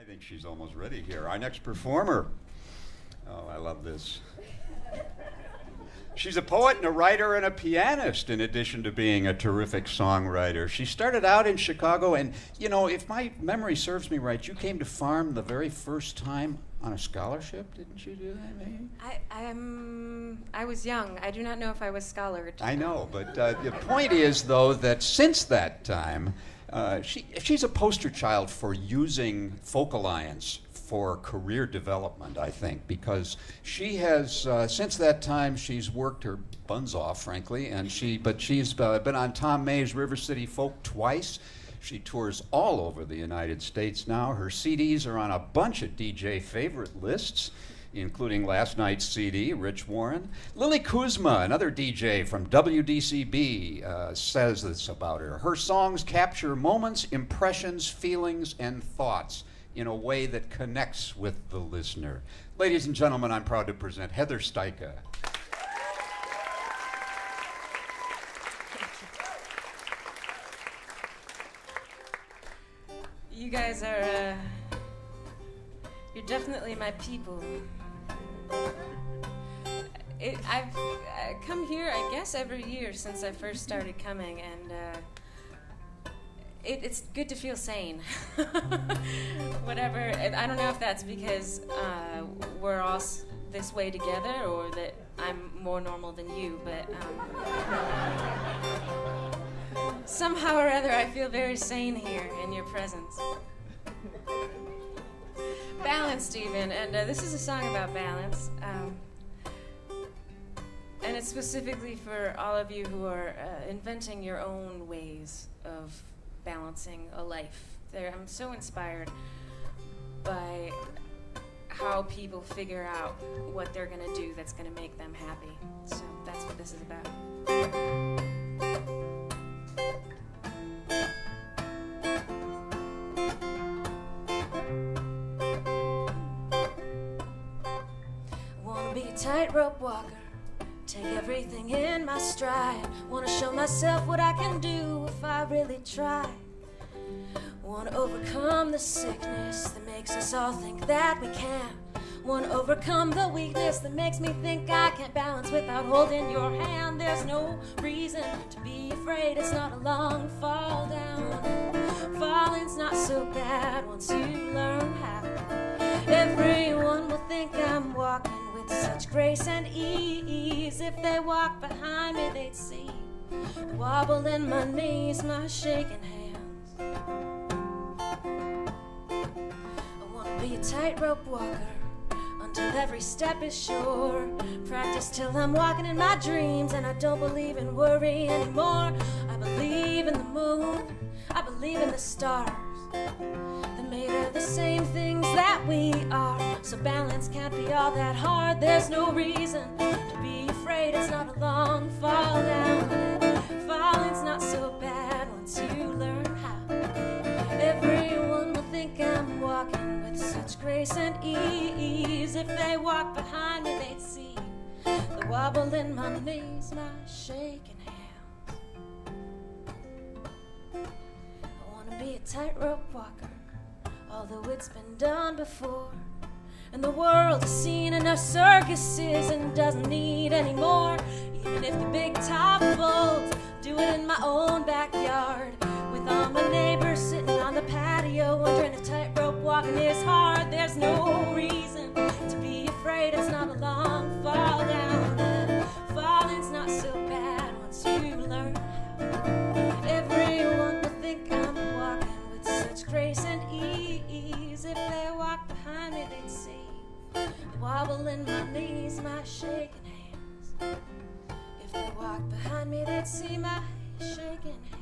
I think she's almost ready here. Our next performer. Oh, I love this. She's a poet and a writer and a pianist in addition to being a terrific songwriter. She started out in Chicago and, you know, if my memory serves me right, you came to Farm the very first time on a scholarship, didn't you do that, maybe? I was young. I do not know if I was scholared. I know, but the point is, though, that since that time, she's a poster child for using folk alliance for career development, I think, because she has, since that time, she's worked her buns off, frankly, and she's been on Tom May's River City Folk twice. She tours all over the United States now. Her CDs are on a bunch of DJ favorite lists, including last night's CD, Rich Warren. Lily Kuzma, another DJ from WDCB, says this about her. Her songs capture moments, impressions, feelings, and thoughts in a way that connects with the listener. Ladies and gentlemen, I'm proud to present Heather Styka. You guys are, you're definitely my people. I've come here, I guess, every year since I first started coming, and it's good to feel sane. Whatever, I don't know if that's because we're all this way together or that I'm more normal than you, but somehow or other I feel very sane here in your presence. Balanced even, and this is a song about balance. And it's specifically for all of you who are inventing your own ways of balancing a life. I'm so inspired by how people figure out what they're gonna do that's gonna make them happy. So that's what this is about. I wanna be a tightrope walker, take everything in my stride. Wanna show myself what I can do if I really try. Wanna overcome the sickness that makes us all think that we can't. Wanna overcome the weakness that makes me think I can't balance without holding your hand. There's no reason to be afraid, it's not a long fall down. Falling's not so bad once you learn how. Everyone will think I'm walking with such grace and ease. If they walk behind me, they'd see the wobble in my knees, my shaking hands. I wanna be a tightrope walker until every step is sure. Practice till I'm walking in my dreams, and I don't believe in worry anymore. I believe in the moon, I believe in the stars. They're made of the same things that we are, so balance can't be all that hard. There's no reason to be afraid, it's not a long fall down. Falling's not so bad once you learn how. Everyone will think I'm walking with such grace and ease. If they walk behind me, they'd see the wobble in my knees, my shaking hands. I wanna be a tightrope walker, although it's been done before. And the world has seen enough circuses and doesn't need any more. Even if the big top folds, do it in my own backyard. With all my neighbors sitting on the patio, wondering if tightrope walking is hard. There's no reason to be afraid, it's not a long fall down. And falling's not so bad once you learn how. Everyone will think I'm walking with such grace and ease. If they walk behind me, they'd see the wobble in my knees, my shaking hands. If they walk behind me, they'd see my shaking hands.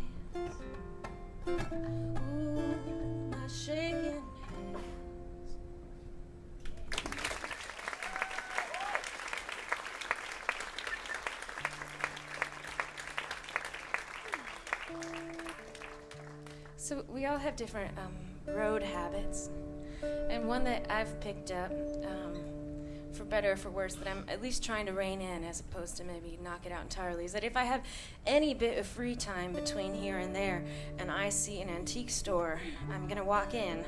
Ooh, my shaking hands. So we all have different road habits, and one that I've picked up, for better or for worse, that I'm at least trying to rein in as opposed to maybe knock it out entirely, is that if I have any bit of free time between here and there and I see an antique store, I'm gonna walk in.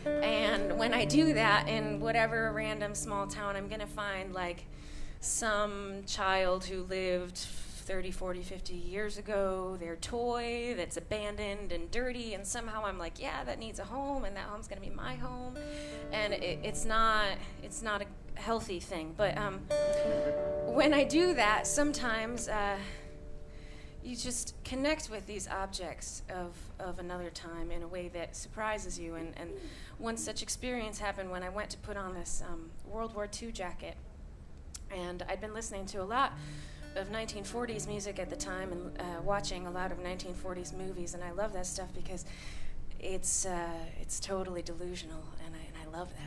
And when I do that in whatever random small town, I'm going to find like some child who lived 30, 40, 50 years ago, their toy that's abandoned and dirty, and somehow I'm like, yeah, that needs a home, and that home's going to be my home. And it's not a healthy thing. But when I do that, sometimes you just connect with these objects of another time in a way that surprises you. And one such experience happened when I went to put on this World War II jacket. And I'd been listening to a lot of 1940s music at the time and watching a lot of 1940s movies. And I love that stuff because it's totally delusional, and I love that.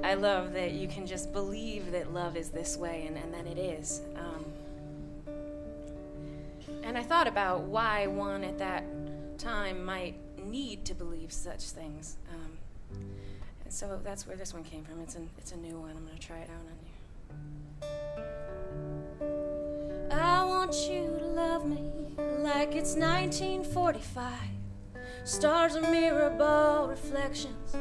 I love that you can just believe that love is this way, and that it is. And I thought about why one at that time might need to believe such things. And so that's where this one came from. It's a new one. I'm going to try it out on you. I want you to love me like it's 1945. Stars are mirror ball reflections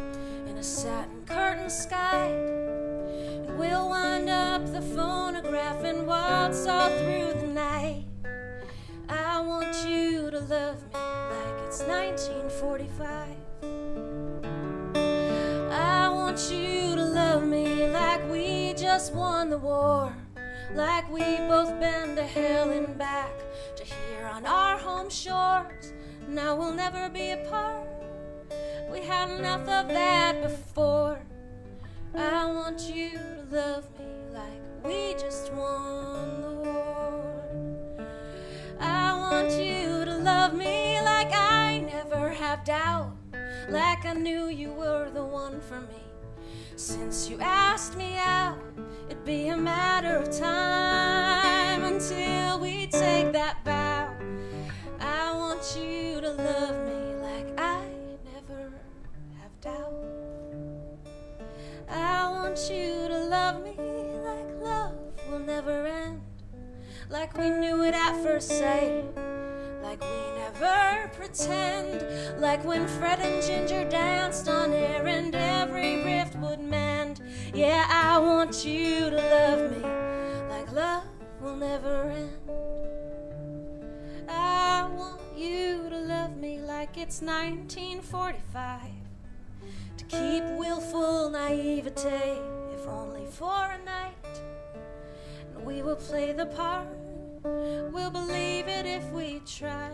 in a satin curtain sky. And we'll wind up the phonograph and waltz all through the night. I want you to love me like it's 1945. I want you to love me like we just won the war, like we both been to hell and back to here on our home shores. Now we'll never be apart. We had enough of that before. I want you to love me like we just won the war. I want you to love me like I never have doubt, like I knew you were the one for me. Since you asked me out, it'd be a matter of time until we take that vow. I want you to love me like I never have doubt. I want you to love me like love will never end, like we knew it at first sight, like we never pretend, like when Fred and Ginger danced on air and every rift would mend. Yeah, I want you to love me like love will never end. I want you to love me like it's 1945, to keep willful naivete, if only for a night. And we will play the part, we'll believe it if we try.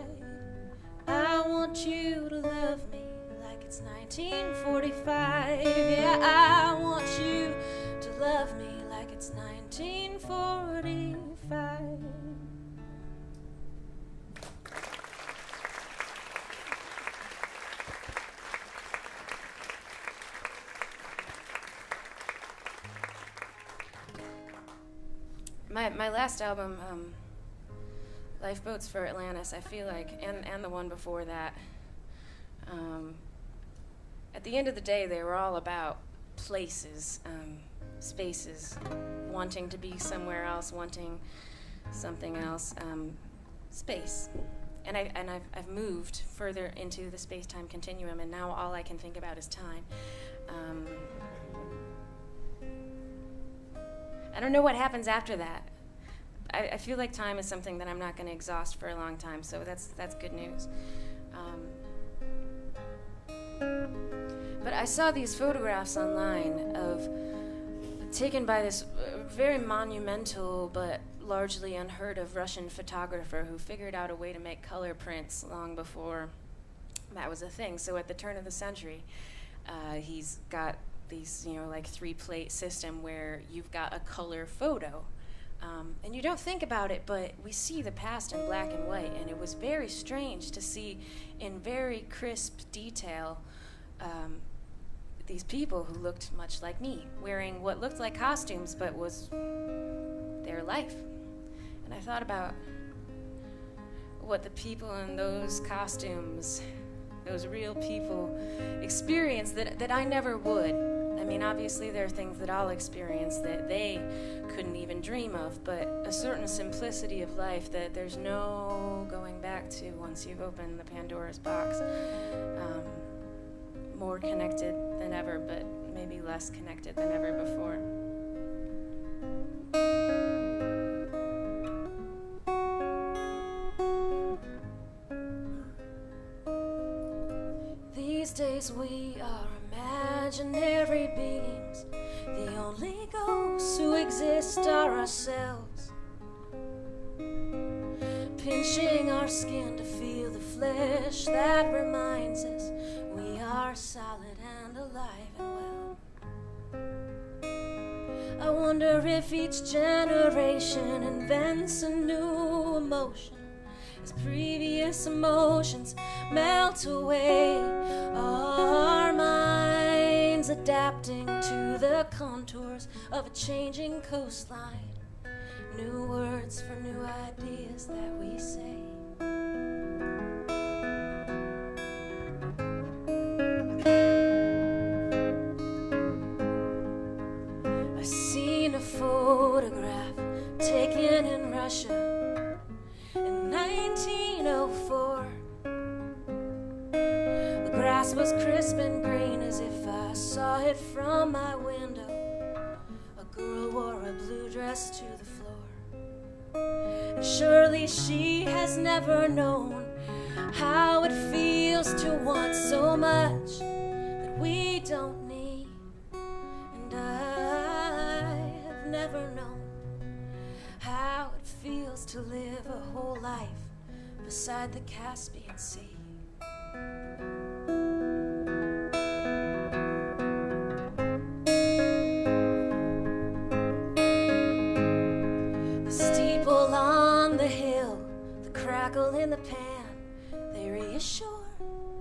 I want you to love me like it's 1945. Yeah, I want you to love me like it's 1945. My last album, Lifeboats for Atlantis, I feel like, and the one before that, at the end of the day, they were all about places, spaces, wanting to be somewhere else, wanting something else, space. And I've moved further into the space-time continuum, and now all I can think about is time. I don't know what happens after that. I feel like time is something that I'm not going to exhaust for a long time, so that's good news. But I saw these photographs online taken by this very monumental but largely unheard of Russian photographer who figured out a way to make color prints long before that was a thing. So at the turn of the century, he's got these, like 3-plate system where you've got a color photo. And you don't think about it, but we see the past in black and white, and it was very strange to see in very crisp detail these people who looked much like me, wearing what looked like costumes but was their life. And I thought about what the people in those costumes, those real people, experienced that I never would. I mean, obviously there are things that I'll experience that they couldn't even dream of, but a certain simplicity of life that there's no going back to once you've opened the Pandora's box more connected than ever, but maybe less connected than ever before. These days we are imaginary beings. The only ghosts who exist are ourselves, pinching our skin to feel the flesh that reminds us we are solid and alive and well. I wonder if each generation invents a new emotion as previous emotions melt away, our minds adapting to the contours of a changing coastline. New words for new ideas that we say. I've seen a photograph taken in Russia in 1904. The grass was crisp and green as if I saw it from my window. A girl wore a blue dress to the floor. And surely she has never known how it feels to want so much that we don't need. And I have never known how it feels to live a whole life beside the Caspian Sea. In the pan, they reassure,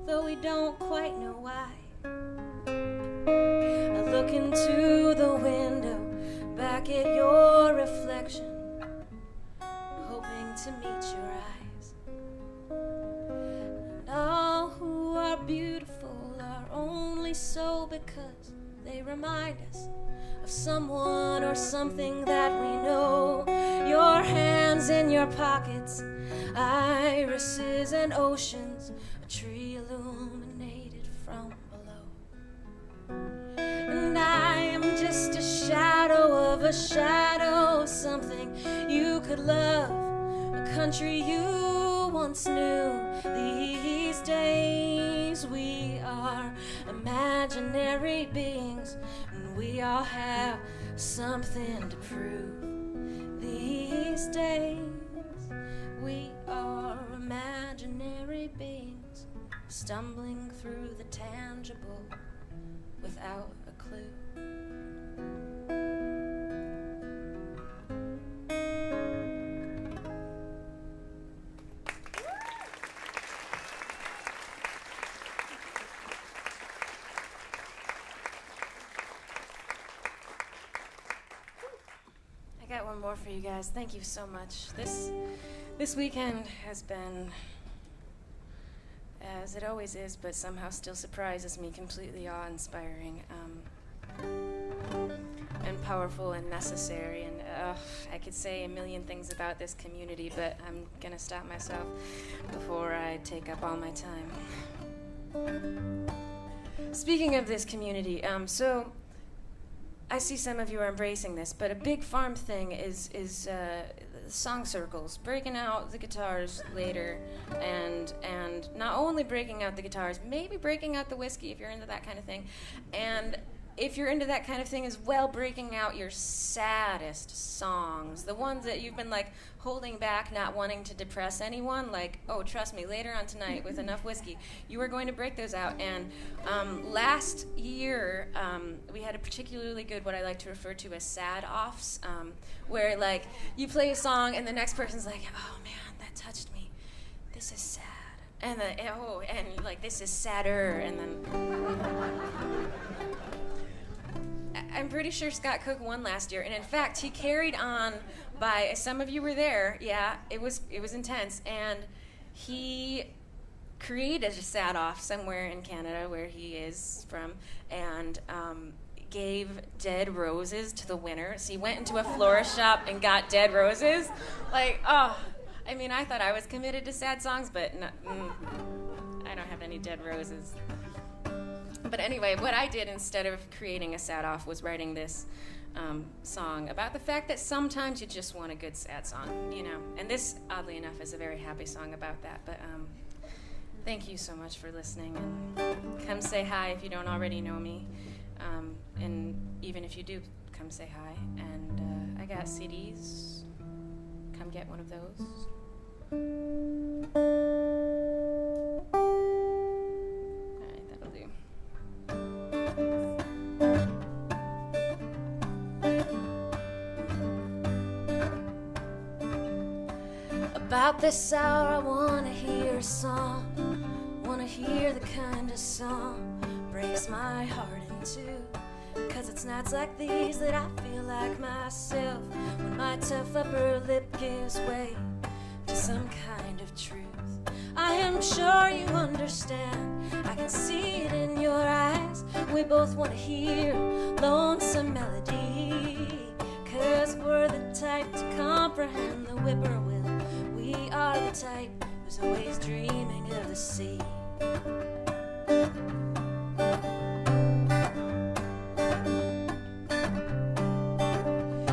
though we don't quite know why. I look into the window, back at your reflection, hoping to meet your eyes. And all who are beautiful are only so because they remind us of someone or something that we know. Your hands in your pockets, irises and oceans, a tree illuminated from below. And I am just a shadow of a shadow of something you could love, a country you once knew. These days we are imaginary beings, and we all have something to prove. These days we are imaginary beings, stumbling through the tangible without a clue. I got one more for you guys. Thank you so much. This weekend has been, as it always is, but somehow still surprises me, completely awe-inspiring, and powerful and necessary. And I could say a million things about this community, but I'm gonna stop myself before I take up all my time. Speaking of this community, so I see some of you are embracing this, but a big farm thing is song circles, breaking out the guitars later, and not only breaking out the guitars, maybe breaking out the whiskey if you're into that kind of thing, and if you're into that kind of thing as well, breaking out your saddest songs, the ones that you've been like holding back, not wanting to depress anyone, like, oh, trust me, later on tonight with enough whiskey, you are going to break those out. And last year, we had a particularly good, what I like to refer to as sad offs, where like you play a song and the next person's like, oh man, that touched me, this is sad. And then, oh, and like, this is sadder, and then I'm pretty sure Scott Cook won last year, and in fact, he carried on by, some of you were there, yeah, it was intense, and he created a sad off somewhere in Canada where he is from, and gave dead roses to the winner. So he went into a florist shop and got dead roses. Like, oh, I mean, I thought I was committed to sad songs, but no, I don't have any dead roses. But anyway, what I did instead of creating a sad off was writing this song about the fact that sometimes you just want a good sad song, you know. And this, oddly enough, is a very happy song about that. But thank you so much for listening, and come say hi if you don't already know me. And even if you do, come say hi. And I got CDs. Come get one of those. All right, that'll do. About this hour I wanna hear a song, wanna hear the kind of song breaks my heart in two. 'Cause it's nights like these that I feel like myself, when my tough upper lip gives way to some kind of truth. I am sure you understand, I can see it in your eyes. We both want to hear lonesome melody, 'cause we're the type to comprehend the whippoorwill. We are the type who's always dreaming of the sea.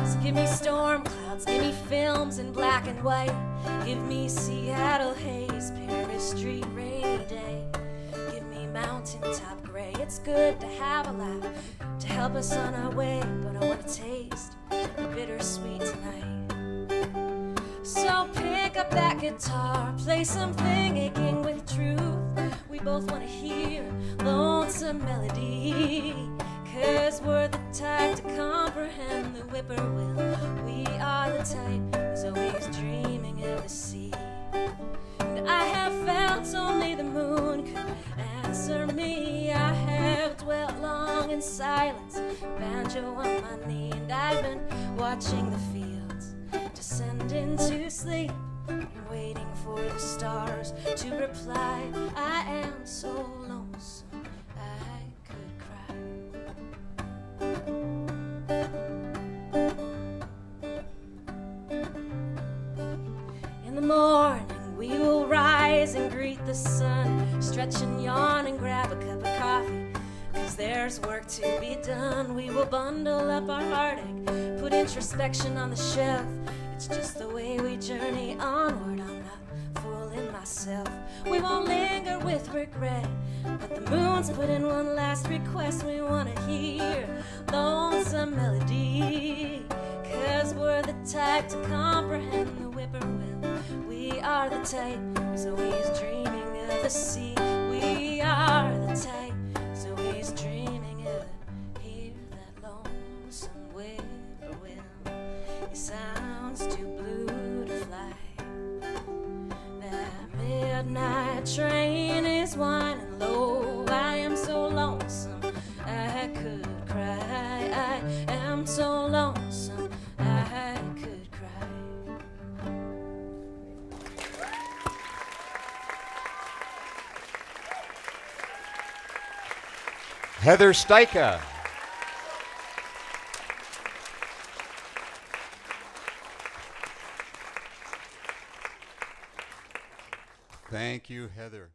So give me storm clouds, give me films in black and white. Give me Seattle haze, Paris street rainy day. Give me mountaintop gray. It's good to have a laugh to help us on our way, but I want to taste the bittersweet tonight. So pick up that guitar, play something aching with truth. We both want to hear lonesome melody, 'cause we're the type to comprehend the whippoorwill. We are the type who's always dreaming of the sea. And I have felt only the moon could answer me. I have dwelt long in silence, banjo on my knee, and I've been watching the fields descend into sleep, and waiting for the stars to reply. I am so lonesome I could cry. In the morning we will rise and greet the sun, stretch and yawn and grab a cup of coffee, 'cause there's work to be done. We will bundle up our heartache, put introspection on the shelf. It's just the way we journey onward. I'm not fooling myself. We won't linger with regret, but the moon's put in one last request. We want to hear lonesome melody, 'cause we're the type to comprehend the whippoorwill. We are the type who's always dreaming of the sea. We are the type who's always dreaming of it. Hear that lonesome whippoorwill. It sounds too blue to fly. That midnight train is whining low. I am so lonesome I could cry. I am so lonesome I could cry. Heather Styka. Thank you, Heather.